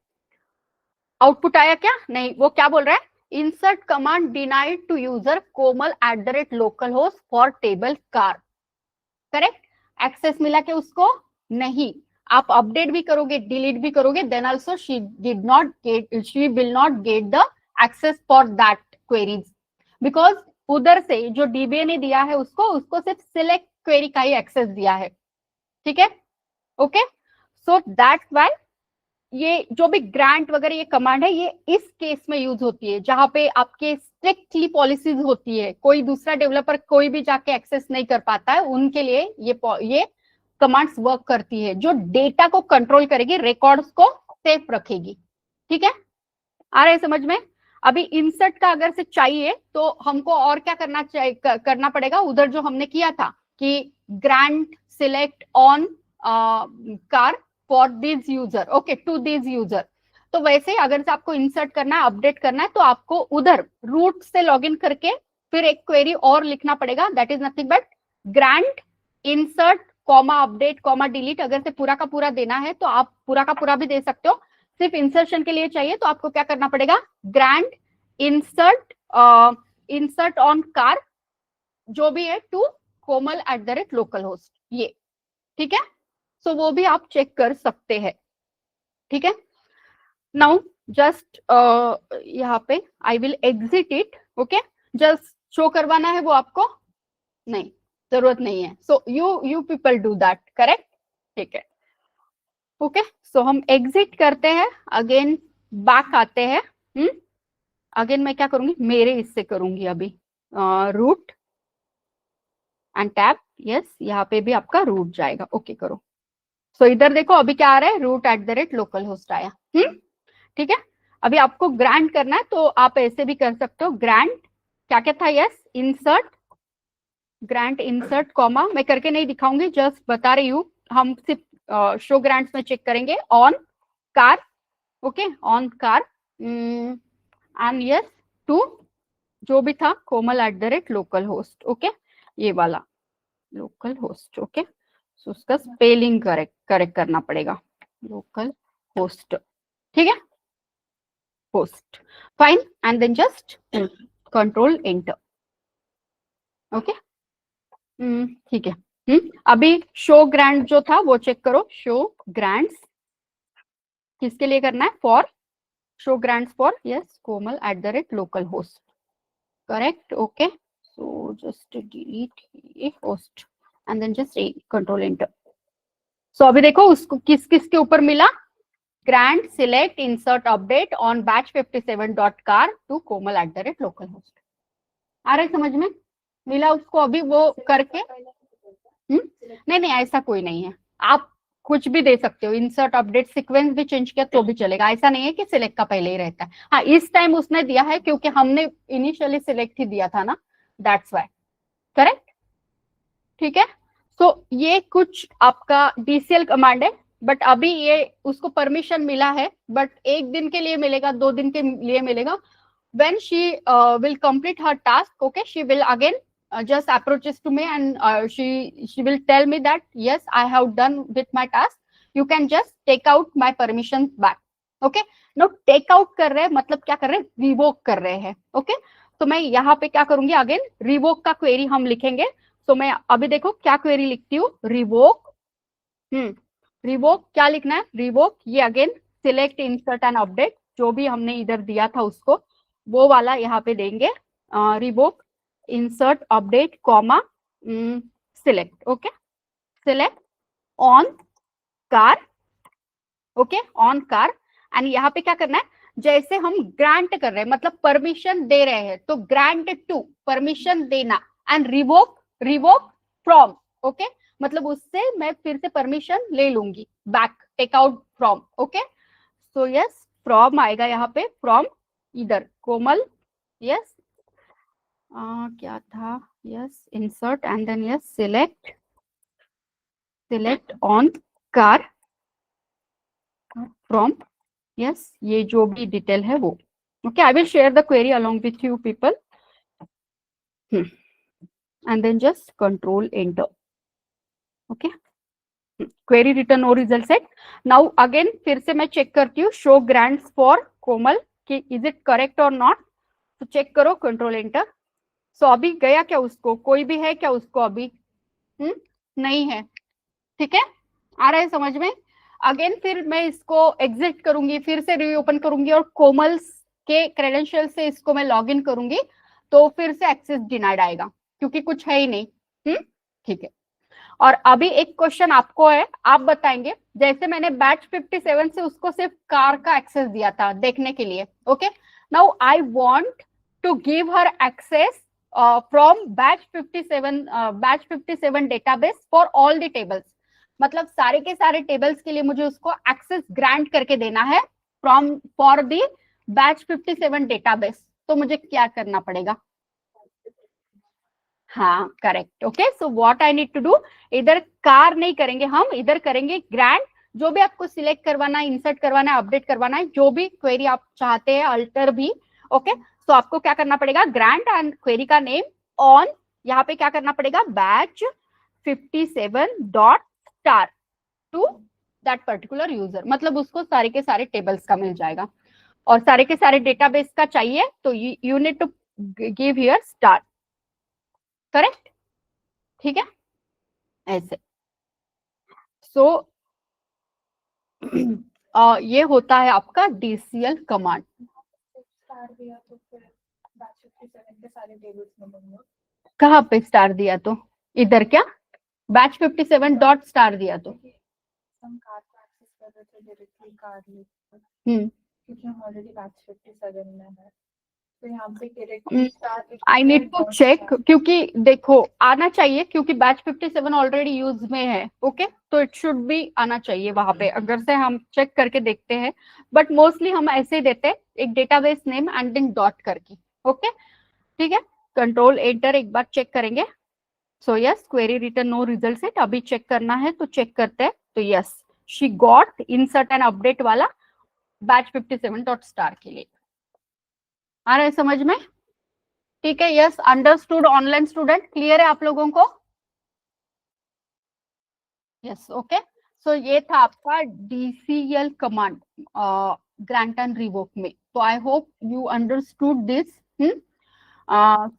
आउटपुट आया क्या, नहीं, वो क्या बोल रहा है, insert command denied to user Komal @localhost for table car, correct, access मिला के उसको, नहीं, आप अपडेट भी करोगे डिलीट भी करोगे, then also she will not get the access for that queries, because उधर से जो डीबीए ने दिया है उसको सिर्फ सिलेक्ट क्वेरी का ही एक्सेस दिया है, ठीक है, ओके, सो दैट्स व्हाई ये जो भी ग्रांट वगैरह ये कमांड है ये इस केस में यूज होती है जहां पे आपके स्ट्रिक्टली पॉलिसीज होती है, कोई दूसरा डेवलपर कोई भी जाके एक्सेस नहीं कर पाता है, उनके लिए ये कमांड्स वर्क करती है, जो डेटा को कंट्रोल करेगी, रिकॉर्ड्स को सेफ रखेगी, ठीक है, आ रहा है समझ में। अभी इंसर्ट का अगर से चाहिए तो हमको और क्या करना पड़ेगा, उधर जो हमने किया था कि grant select on car for this user, okay, to this user, तो वैसे अगर से आपको इंसर्ट करना है, अपडेट करना है, तो आपको उधर रूट से लॉगिन करके फिर एक क्वेरी और लिखना पड़ेगा, that is nothing but grant insert comma update comma delete, अगर से पूरा का पूरा देना है तो आप पूरा का पूरा भी दे सकते हो, सिर्फ इंसर्शन के लिए चाहिए तो आपको क्या करना पड़ेगा, ग्रांट इंसर्ट ऑन कार जो भी है टू कोमल @localhost, ये ठीक है, सो वो भी आप चेक कर सकते हैं, ठीक है। नाउ जस्ट यहाँ पे I will exit it, okay, just show करवाना है वो आपको, नहीं जरूरत नहीं है, so you people do that, correct, ठीक है, ओके, सो हम एग्जिट करते हैं, अगेन बैक आते हैं, अगेन मैं क्या करूंगी, मेरे इससे करूंगी अभी रूट एंड टैब, यस, यहाँ पे भी आपका रूट जाएगा, ओके करो, सो इधर देखो अभी क्या आ रहा है, रूट @localhost आया, ठीक है, अभी आपको ग्रांट करना है तो आप ऐसे भी कर सकते हो, ग्रांट क्या क्या था, yes, insert, grant insert comma, मैं करके नहीं दिखाऊंगी, जस्ट बता रही हूँ, हम सिर्फ शो ग्रांट्स में चेक करेंगे, on car, okay, on car and yes to जो भी था कोमल @localhost, ओके, ये वाला लोकल होस्ट, ओके, सो उसका स्पेलिंग करेक्ट करना पड़ेगा, लोकल होस्ट, ठीक है, host, fine, and then just control enter, okay, ठीक है, अभी शो ग्रांट जो था वो चेक करो, शो ग्रांट्स किसके लिए करना है, for show grants for, yes, Komal @localhost, correct, okay, so just delete a host and then just control enter, so अभी देखो उसको किस किस के ऊपर मिला, grant select insert update on batch57.car to Komal @localhost, आ रहा है समझ में, मिला उसको अभी वो करके, नहीं नहीं ऐसा कोई नहीं है, आप कुछ भी दे सकते हो, इंसर्ट अपडेट सीक्वेंस भी चेंज किया तो भी चलेगा, ऐसा नहीं है कि सिलेक्ट का पहले ही रहता है, हाँ इस टाइम उसने दिया है क्योंकि हमने इनिशियली सिलेक्ट ही दिया था ना, दैट्स व्हाई, करेक्ट, ठीक है, सो ये कुछ आपका डीसीएल कमांड है, बट अभी ये उसको परमिशन मिला है, बट एक दिन के लिए मिलेगा, 2 दिन के लिए मिलेगा, when she will complete her task, okay, she will again just approaches to me and she will tell me that yes I have done with my task, you can just take out my permissions back, okay, now take out कर रहे हैं मतलब क्या कर रहे हैं, रिवोक कर रहे हैं, ओके, तो मैं यहाँ पे क्या करूंगी, अगेन रिवोक का क्वेरी हम लिखेंगे, तो मैं अभी देखो क्या क्वेरी लिखती हूँ, रिवोक, रिवोक क्या लिखना है, रिवोक, ये again select insert and update जो भी हमने इधर दिया था उसको वो वाला यहाँ पे देंगे, revoke insert update comma select, okay, select on car, okay, on car, and यहाँ पे क्या करना है, जैसे हम ग्रांट कर रहे हैं मतलब परमिशन दे रहे हैं, तो ग्रांट टू परमिशन देना एंड रिवोक फ्रॉम, ओके, मतलब उससे मैं फिर से परमिशन ले लूंगी, back, take out from, okay, so yes from आएगा यहाँ पे, फ्रॉम इधर कोमल, यस, क्या था, yes insert and then yes select on car from, yes, ये जो भी डिटेल है वो, okay, I will share the query along with you people, and then just control enter, okay, query return no result set. Now again फिर से मैं चेक करती हूँ, शो ग्रांट्स फॉर कोमल कि इज इट करेक्ट और नॉट। तो चेक करो, कंट्रोल एंटर। सो अभी गया क्या उसको, कोई भी है क्या उसको अभी? नहीं है। ठीक है, आ रहा है समझ में? अगेन फिर मैं इसको एग्जिट करूंगी, फिर से रीओपन करूंगी और कोमल के क्रेडेंशियल से इसको मैं लॉग इन करूंगी, तो फिर से एक्सेस डिनाइड आएगा क्योंकि कुछ है ही नहीं। ठीक है। और अभी एक क्वेश्चन आपको है, आप बताएंगे, जैसे मैंने बैच 57 से उसको सिर्फ कार का एक्सेस दिया था देखने के लिए। Okay, now I want to give her access from batch 57 database for all the tables. मतलब सारे के सारे टेबल्स के लिए मुझे उसको एक्सेस ग्रांट करके देना है from for the batch 57 database. तो मुझे क्या करना पड़ेगा? हाँ correct. Okay, so what I need to do, इधर कार नहीं करेंगे हम, इधर करेंगे ग्रांट। जो भी आपको सिलेक्ट करवाना है, इंसर्ट करवाना है, अपडेट करवाना है, जो भी क्वेरी आप चाहते हैं, अल्टर भी। ओके, तो आपको क्या करना पड़ेगा, ग्रांट एंड क्वेरी का नेम ऑन, यहाँ पे क्या करना पड़ेगा, batch 57 dot star to that particular user. मतलब उसको सारे के सारे टेबल्स का मिल जाएगा और सारे के सारे डेटाबेस का चाहिए, तो you need to give here star. Correct? ठीक है, ऐसे। सो ये होता है आपका डीसीएल कमांड। कहाँ पे स्टार दिया तो? इधर क्या बैच 57 डॉट स्टार दिया तो? आई नीड टू चेक, क्योंकि देखो आना चाहिए, क्योंकि बैच 57 ऑलरेडी यूज में है। ओके, तो इट शुड भी आना चाहिए वहां पे, अगर से हम चेक करके देखते हैं। बट मोस्टली हम ऐसे ही देते हैं, एक database name and then dot करके। ओके, ठीक है, कंट्रोल एंटर एक बार चेक करेंगे। So yes, query return no result set. अभी चेक करना है तो चेक करते हैं। तो yes, she got insert and update वाला बैच 57 डॉट स्टार के लिए। आ रहा है समझ में? ठीक है, yes, understood online student, clear है आप लोगों को? Yes, okay. सो ये था आपका DCL command grant and revoke में। तो I hope you understood this.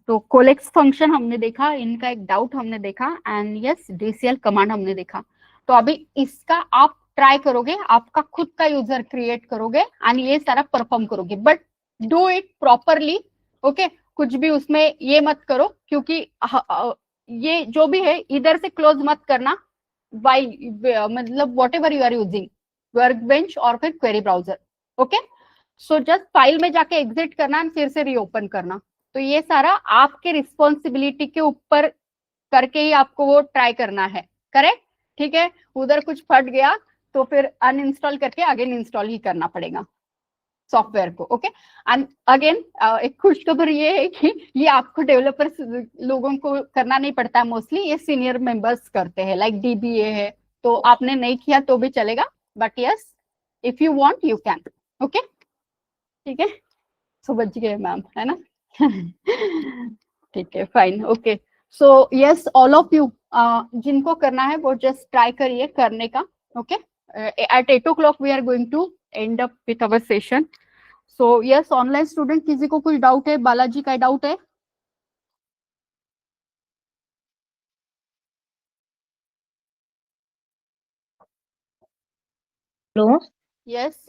तो कोलेक्स फंक्शन हमने देखा, इनका एक डाउट हमने देखा, एंड यस डीसीएल कमांड हमने देखा। तो अभी इसका आप ट्राई करोगे, आपका खुद का यूजर क्रिएट करोगे एंड ये सारा परफॉर्म करोगे, but do it properly. Okay, कुछ भी उसमें ये मत करो, क्योंकि ये जो भी है इधर से क्लोज मत करना, वाइल मतलब whatever you are using, work bench और फिर query browser. Okay, so just file में जाके एग्जिट करना और फिर से रीओपन करना। तो ये सारा आपके रिस्पॉन्सिबिलिटी के ऊपर करके ही आपको वो ट्राई करना है। करेक्ट? ठीक है, उधर कुछ फट गया तो फिर अनइंस्टॉल करके अगेन इंस्टॉल ही करना पड़ेगा सॉफ्टवेयर को। ओके, एंड अगेन एक खुशखबर ये है कि ये आपको डेवलपर्स लोगों को करना नहीं पड़ता है, मोस्टली ये सीनियर मेंबर्स करते हैं, लाइक डीबीए है। तो आपने नहीं किया तो भी चलेगा, but yes if you want you can. Okay, ठीक है, समझ गए मैम, है ना? ठीक है, fine. Okay, so yes all of you, जिनको करना है वो जस्ट ट्राई करिए करने का। Okay, at 8 o'clock we are going to end up with our session. So yes, online student किसी को कुछ डाउट है? बालाजी का डाउट है? हेलो। यस